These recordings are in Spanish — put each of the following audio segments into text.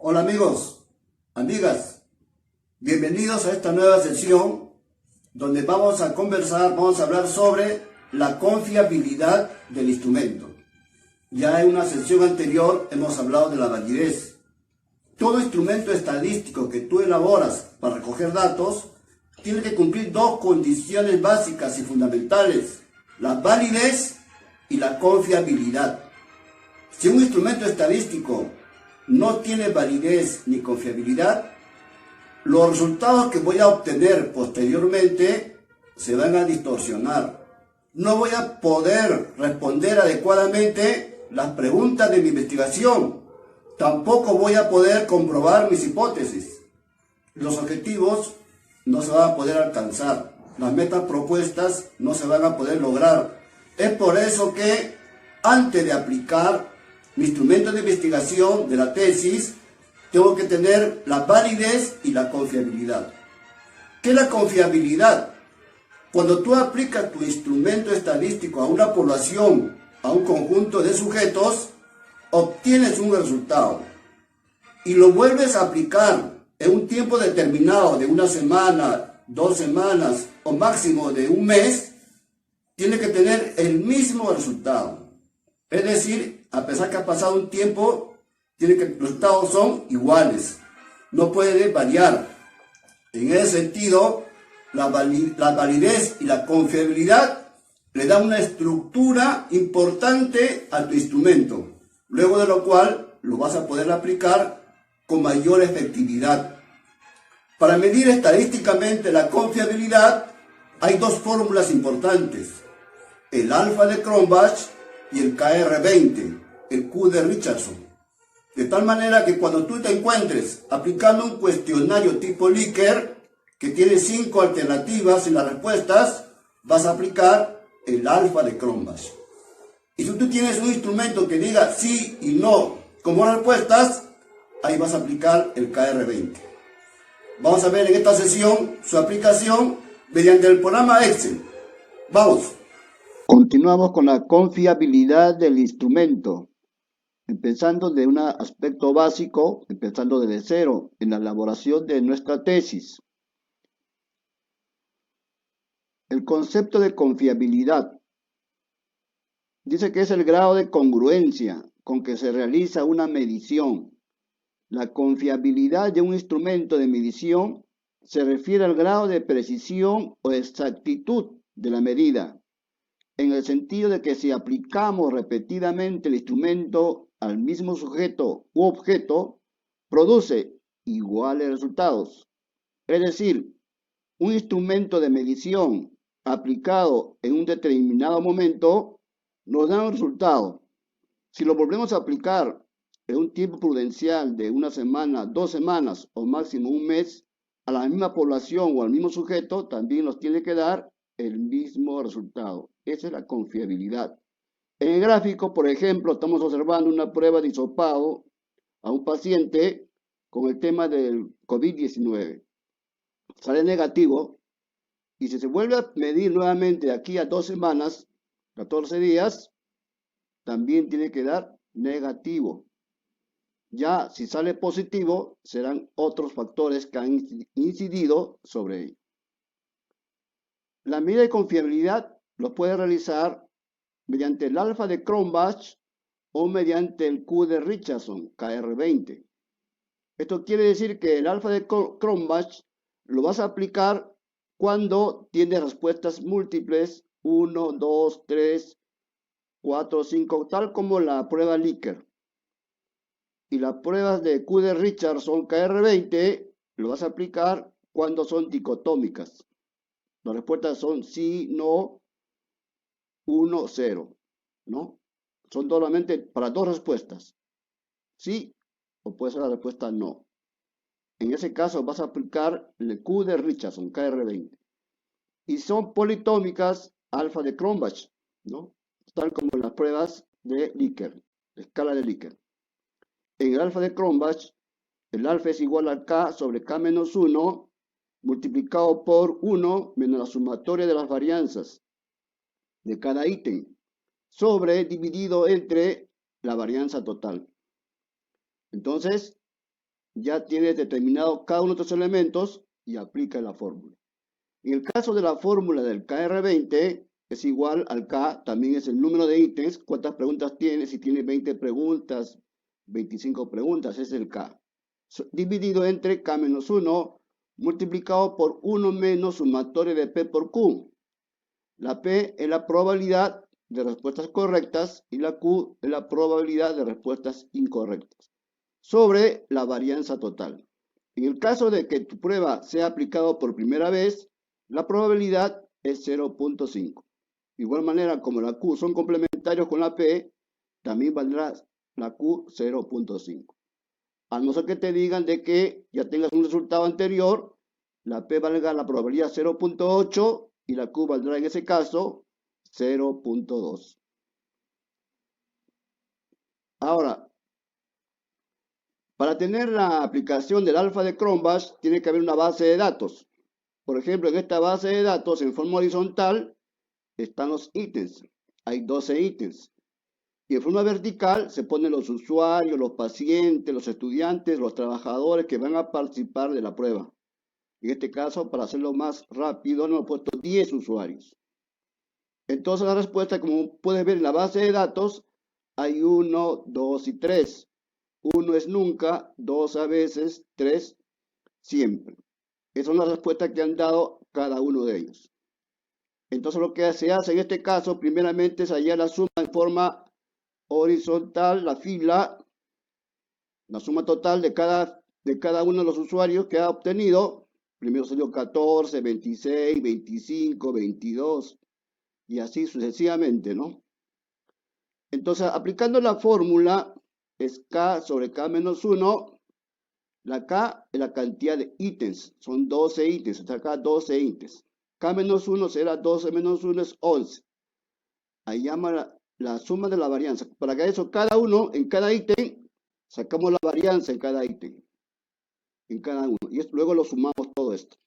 Hola amigos, amigas, bienvenidos a esta nueva sesión donde vamos a hablar sobre la confiabilidad del instrumento. Ya en una sesión anterior hemos hablado de la validez. Todo instrumento estadístico que tú elaboras para recoger datos tiene que cumplir dos condiciones básicas y fundamentales: la validez y la confiabilidad. Si un instrumento estadístico no tiene validez ni confiabilidad, los resultados que voy a obtener posteriormente se van a distorsionar. No voy a poder responder adecuadamente las preguntas de mi investigación. Tampoco voy a poder comprobar mis hipótesis. Los objetivos no se van a poder alcanzar. Las metas propuestas no se van a poder lograr. Es por eso que antes de aplicar mi instrumento de investigación de la tesis, tengo que tener la validez y la confiabilidad. ¿Qué es la confiabilidad? Cuando tú aplicas tu instrumento estadístico a una población, a un conjunto de sujetos, obtienes un resultado y lo vuelves a aplicar en un tiempo determinado de una semana, 2 semanas o máximo de un mes, tiene que tener el mismo resultado. Es decir, a pesar que ha pasado un tiempo, los resultados son iguales, no puede variar. En ese sentido, la validez y la confiabilidad le dan una estructura importante a tu instrumento, luego de lo cual lo vas a poder aplicar con mayor efectividad. Para medir estadísticamente la confiabilidad, hay dos fórmulas importantes: el alfa de Cronbach y el KR20, el Q de Richardson. De tal manera que cuando tú te encuentres aplicando un cuestionario tipo Likert, que tiene 5 alternativas en las respuestas, vas a aplicar el alfa de Cronbach. Y si tú tienes un instrumento que diga sí y no como respuestas, ahí vas a aplicar el KR20. Vamos a ver en esta sesión su aplicación mediante el programa Excel. Vamos. Continuamos con la confiabilidad del instrumento, empezando de un aspecto básico, empezando desde cero, en la elaboración de nuestra tesis. El concepto de confiabilidad dice que es el grado de congruencia con que se realiza una medición. La confiabilidad de un instrumento de medición se refiere al grado de precisión o exactitud de la medida, en el sentido de que si aplicamos repetidamente el instrumento al mismo sujeto u objeto, produce iguales resultados. Es decir, un instrumento de medición aplicado en un determinado momento nos da un resultado. Si lo volvemos a aplicar en un tiempo prudencial de una semana, 2 semanas o máximo un mes, a la misma población o al mismo sujeto, también nos tiene que dar el mismo resultado. Esa es la confiabilidad. En el gráfico, por ejemplo, estamos observando una prueba de hisopado a un paciente con el tema del COVID-19. Sale negativo, y si se vuelve a medir nuevamente de aquí a 2 semanas, 14 días, también tiene que dar negativo. Ya si sale positivo, serán otros factores que han incidido sobre ello. La medida de confiabilidad lo puede realizar mediante el alfa de Cronbach o mediante el Q de Richardson, KR20. Esto quiere decir que el alfa de Cronbach lo vas a aplicar cuando tienes respuestas múltiples, 1, 2, 3, 4, 5, tal como la prueba Likert. Y las pruebas de Q de Richardson, KR20, lo vas a aplicar cuando son dicotómicas. Las respuestas son sí, no, 1, 0, ¿no? Son solamente para dos respuestas, sí o puede ser la respuesta no. En ese caso vas a aplicar el Q de Richardson, KR20. Y son politómicas, alfa de Cronbach, ¿no? Tal como en las pruebas de Likert, escala de Likert. En el alfa de Cronbach, el alfa es igual a K sobre K menos 1 multiplicado por 1 menos la sumatoria de las varianzas de cada ítem, sobre dividido entre la varianza total. Entonces, ya tienes determinado cada uno de estos elementos y aplica la fórmula. En el caso de la fórmula del KR20 es igual al K, también es el número de ítems, cuántas preguntas tienes, si tienes 20 preguntas, 25 preguntas, es el K. Dividido entre K menos 1, multiplicado por 1 menos sumatorio de P por Q. La P es la probabilidad de respuestas correctas y la Q es la probabilidad de respuestas incorrectas, sobre la varianza total. En el caso de que tu prueba sea aplicado por primera vez, la probabilidad es 0.5. De igual manera, como la Q son complementarios con la P, también valdrá la Q 0.5. A no ser que te digan de que ya tengas un resultado anterior, la P valga la probabilidad 0.8 y la Q valdrá en ese caso 0.2. Ahora, para tener la aplicación del alfa de Cronbach, tiene que haber una base de datos. Por ejemplo, en esta base de datos, en forma horizontal, están los ítems. Hay 12 ítems. Y en forma vertical se ponen los usuarios, los pacientes, los estudiantes, los trabajadores que van a participar de la prueba. En este caso, para hacerlo más rápido, hemos puesto 10 usuarios. Entonces la respuesta, como puedes ver en la base de datos, hay 1, 2 y 3. 1 es nunca, 2 a veces, 3 siempre. Esa es la respuesta que han dado cada uno de ellos. Entonces lo que se hace en este caso, primeramente es hallar la suma en forma horizontal, la fila, la suma total de cada uno de los usuarios que ha obtenido. Primero salió 14, 26, 25, 22 y así sucesivamente, ¿no? Entonces, aplicando la fórmula, es K sobre K menos 1. La K es la cantidad de ítems, son 12 ítems, hasta acá 12 ítems. K menos 1 será 12 menos 1 es 11. Ahí llama la suma de la varianza. Para que eso, cada uno, en cada ítem, sacamos la varianza en cada ítem. En cada uno. Y luego lo sumamos todo esto.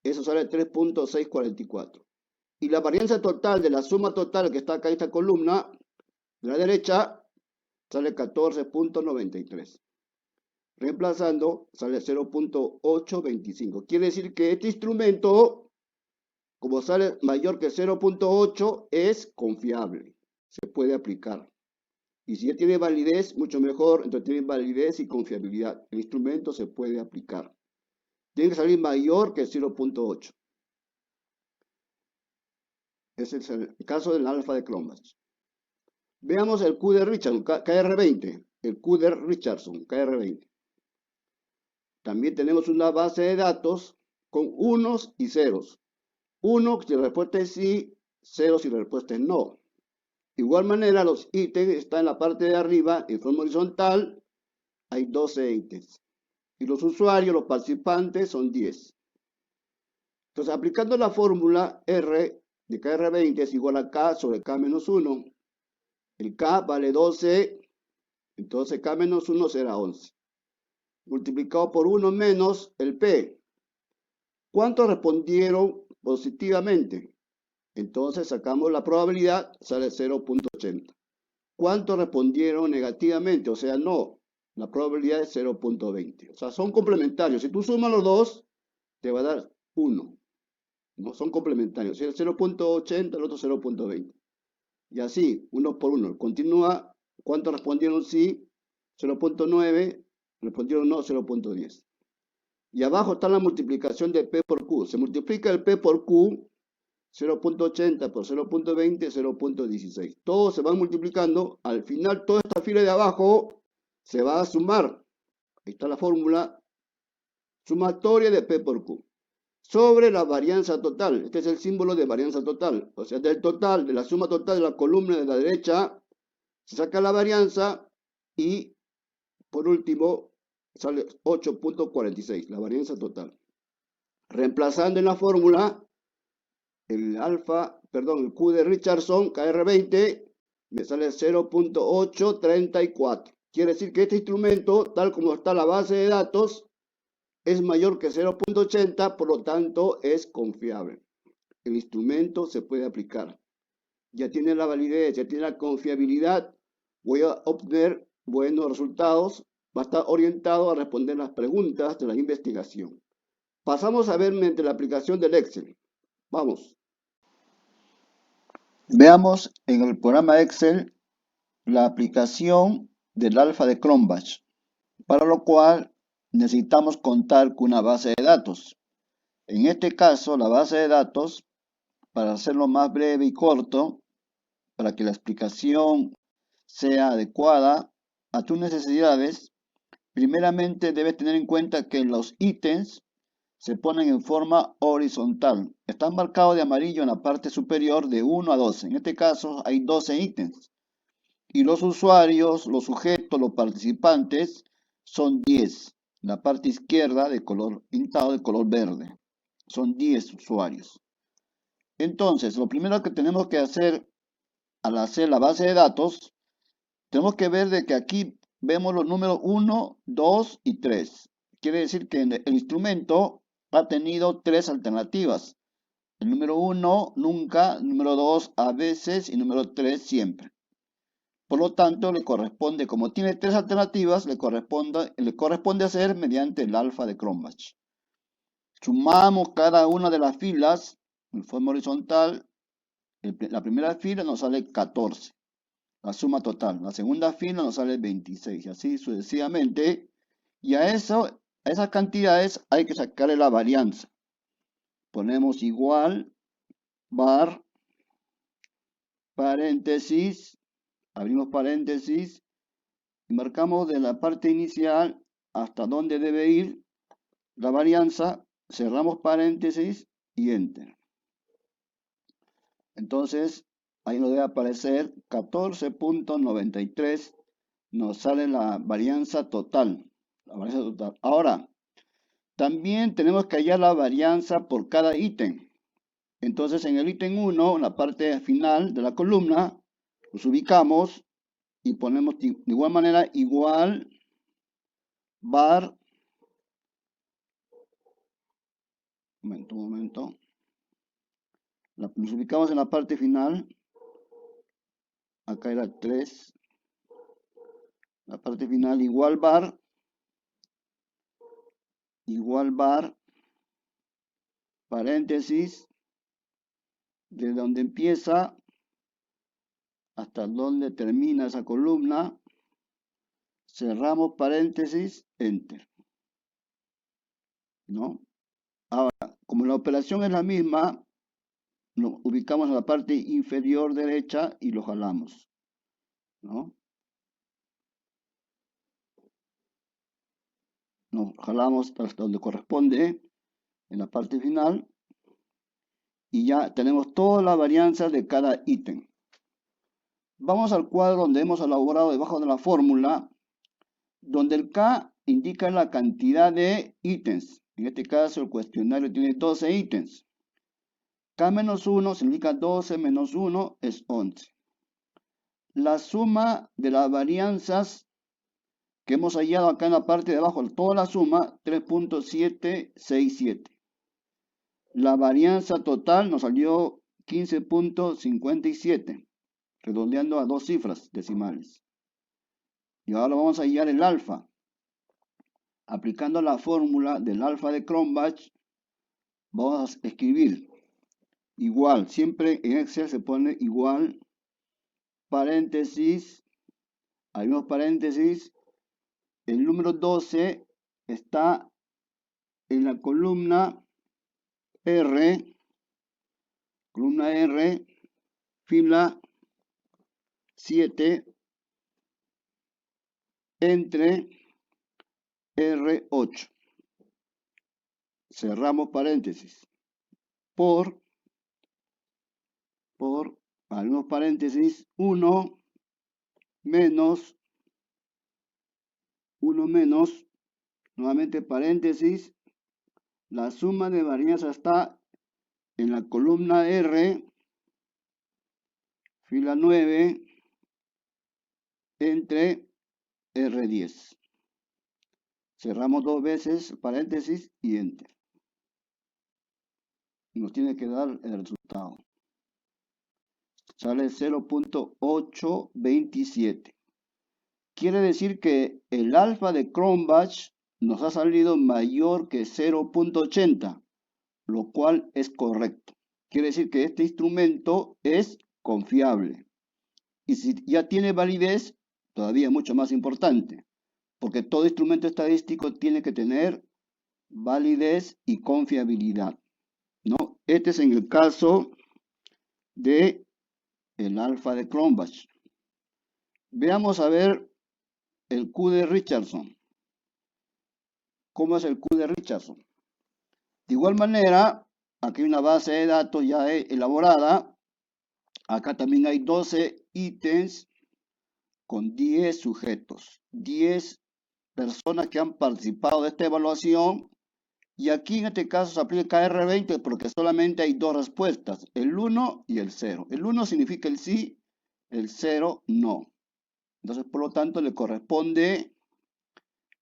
Eso sale 3.644. Y la varianza total de la suma total que está acá en esta columna, de la derecha, sale 14.93. Reemplazando, sale 0.825. Quiere decir que este instrumento, como sale mayor que 0.8, es confiable. Se puede aplicar. Y si ya tiene validez, mucho mejor. Entonces tiene validez y confiabilidad. El instrumento se puede aplicar. Tiene que salir mayor que 0.8. Ese es el caso del alfa de Cronbach. Veamos el Q de Richardson, KR20. El Q de Richardson, KR20. También tenemos una base de datos con unos y ceros. 1 si la respuesta es sí, 0 si la respuesta es no. De igual manera, los ítems están en la parte de arriba, en forma horizontal, hay 12 ítems. Y los usuarios, los participantes, son 10. Entonces, aplicando la fórmula R de KR20 es igual a K sobre K menos 1. El K vale 12, entonces K menos 1 será 11. Multiplicado por 1 menos el P. ¿Cuántos respondieron positivamente? Entonces sacamos la probabilidad, sale 0.80. ¿Cuántos respondieron negativamente? O sea, no. La probabilidad es 0.20. O sea, son complementarios. Si tú sumas los dos, te va a dar 1. ¿No? Son complementarios. Si el 0.80, el otro 0.20. Y así, uno por uno. Continúa. ¿Cuántos respondieron sí? 0.9. Respondieron no, 0.10. Y abajo está la multiplicación de P por Q. Se multiplica el P por Q, 0.80 por 0.20, 0.16. Todos se van multiplicando. Al final, toda esta fila de abajo se va a sumar. Ahí está la fórmula sumatoria de P por Q. Sobre la varianza total. Este es el símbolo de varianza total. O sea, del total, de la suma total de la columna de la derecha, se saca la varianza y, por último, sale 8.46, la varianza total. Reemplazando en la fórmula el Q de Richardson, KR20, me sale 0.834. Quiere decir que este instrumento, tal como está la base de datos, es mayor que 0.80, por lo tanto es confiable. El instrumento se puede aplicar. Ya tiene la validez, ya tiene la confiabilidad. Voy a obtener buenos resultados. va a estar orientado a responder las preguntas de la investigación. Pasamos a ver mediante la aplicación del Excel. Vamos. Veamos en el programa Excel la aplicación del alfa de Cronbach, para lo cual necesitamos contar con una base de datos. En este caso, la base de datos, para hacerlo más breve y corto, para que la explicación sea adecuada a tus necesidades, primeramente debes tener en cuenta que los ítems se ponen en forma horizontal. Están marcados de amarillo en la parte superior de 1 a 12. En este caso hay 12 ítems. Y los usuarios, los sujetos, los participantes son 10. La parte izquierda de color pintado de color verde. Son 10 usuarios. Entonces, lo primero que tenemos que hacer al hacer la base de datos, tenemos que ver de que aquí vemos los números 1, 2 y 3. Quiere decir que el instrumento ha tenido 3 alternativas. El número 1 nunca, el número 2 a veces y el número 3 siempre. Por lo tanto, le corresponde, como tiene 3 alternativas, le corresponde hacer mediante el alfa de Cronbach. Sumamos cada una de las filas en forma horizontal. La primera fila nos sale 14, la suma total. La segunda fila nos sale 26, y así sucesivamente. Y a esas cantidades hay que sacarle la varianza. Ponemos igual, bar, paréntesis, abrimos paréntesis, y marcamos de la parte inicial hasta donde debe ir la varianza, cerramos paréntesis y enter. Entonces, ahí nos debe aparecer 14.93, nos sale la varianza total. Ahora, también tenemos que hallar la varianza por cada ítem. Entonces, en el ítem 1, en la parte final de la columna, los ubicamos y ponemos de igual manera igual, bar, un momento. Nos ubicamos en la parte final. Acá era 3. La parte final igual bar, paréntesis, de donde empieza hasta donde termina esa columna, cerramos paréntesis, enter. ¿No? Ahora, como la operación es la misma, lo ubicamos en la parte inferior derecha y lo jalamos. ¿No? Nos jalamos hasta donde corresponde en la parte final y ya tenemos toda la varianza de cada ítem. Vamos al cuadro donde hemos elaborado debajo de la fórmula, donde el K indica la cantidad de ítems. En este caso el cuestionario tiene 12 ítems. K-1 significa 12 menos 1 es 11. La suma de las varianzas que hemos hallado acá en la parte de abajo, toda la suma, 3.767. La varianza total nos salió 15.57, redondeando a 2 cifras decimales. Y ahora vamos a hallar el alfa. Aplicando la fórmula del alfa de Cronbach, vamos a escribir igual. Siempre en Excel se pone igual, paréntesis, abrimos paréntesis. El número 12 está en la columna R, fila 7, entre R8. Cerramos paréntesis. Abrimos paréntesis, 1 menos, nuevamente paréntesis, la suma de varianza está en la columna R, fila 9, entre R10. Cerramos 2 veces, paréntesis y enter. Nos tiene que dar el resultado. Sale 0.827. quiere decir que el alfa de Cronbach nos ha salido mayor que 0.80, lo cual es correcto. Quiere decir que este instrumento es confiable. Y si ya tiene validez, todavía mucho más importante, porque todo instrumento estadístico tiene que tener validez y confiabilidad, ¿no? Este es en el caso de el alfa de Cronbach. Veamos a ver el Q de Richardson. ¿Cómo es el Q de Richardson? De igual manera, aquí hay una base de datos ya elaborada. Acá también hay 12 ítems con 10 sujetos, 10 personas que han participado de esta evaluación. Y aquí en este caso se aplica KR20 porque solamente hay dos respuestas, el 1 y el 0. El 1 significa el sí, el 0 no. Entonces, por lo tanto, le corresponde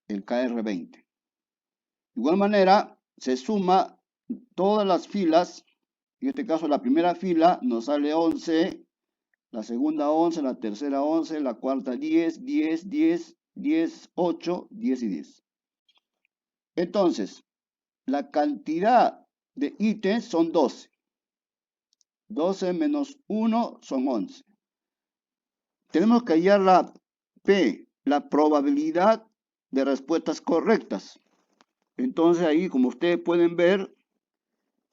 el KR20. De igual manera, se suma todas las filas. En este caso, la primera fila nos sale 11, la segunda 11, la tercera 11, la cuarta 10, 10, 10, 10, 8, 10 y 10. Entonces, la cantidad de ítems son 12. 12 menos 1 son 11. Tenemos que hallar la P, la probabilidad de respuestas correctas. Entonces ahí, como ustedes pueden ver,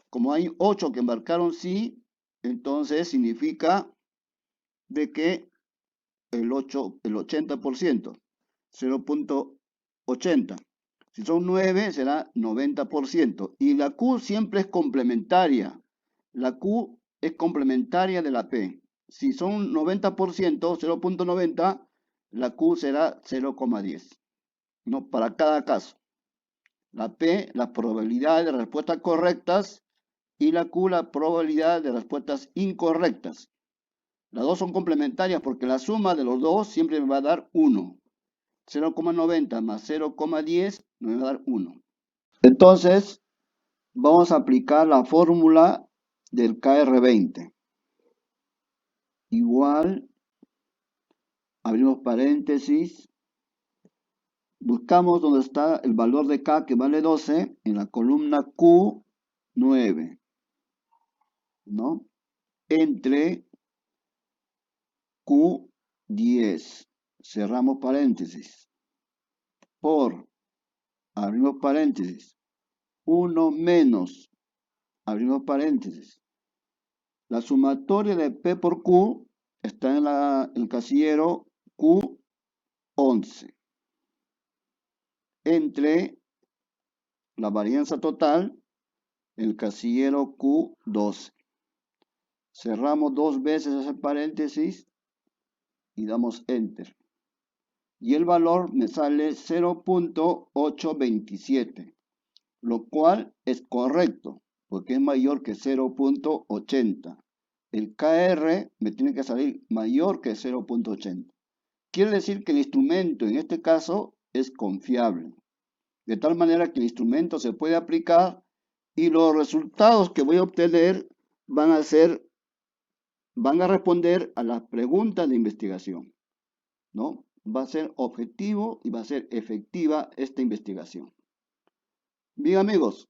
como hay 8 que marcaron sí, entonces significa de que el 80%, 0.80. Si son 9, será 90%. Y la Q siempre es complementaria. La Q es complementaria de la P. Si son 90%, 0.90, la Q será 0,10. ¿No? Para cada caso. La P, la probabilidad de respuestas correctas, y la Q, la probabilidad de respuestas incorrectas. Las dos son complementarias porque la suma de los dos siempre me va a dar 1. 0,90 más 0,10 me va a dar 1. Entonces, vamos a aplicar la fórmula del KR20. Igual, abrimos paréntesis, buscamos donde está el valor de K que vale 12 en la columna Q9, ¿no? Entre Q10, cerramos paréntesis, por, abrimos paréntesis, 1 menos, abrimos paréntesis. La sumatoria de P por Q está en el casillero Q11 entre la varianza total en el casillero Q12. Cerramos dos veces ese paréntesis y damos Enter. Y el valor me sale 0.827, lo cual es correcto porque es mayor que 0.80. El KR me tiene que salir mayor que 0.80. Quiere decir que el instrumento en este caso es confiable. De tal manera que el instrumento se puede aplicar y los resultados que voy a obtener van a responder a las preguntas de investigación, ¿no? Va a ser objetivo y va a ser efectiva esta investigación. Bien, amigos,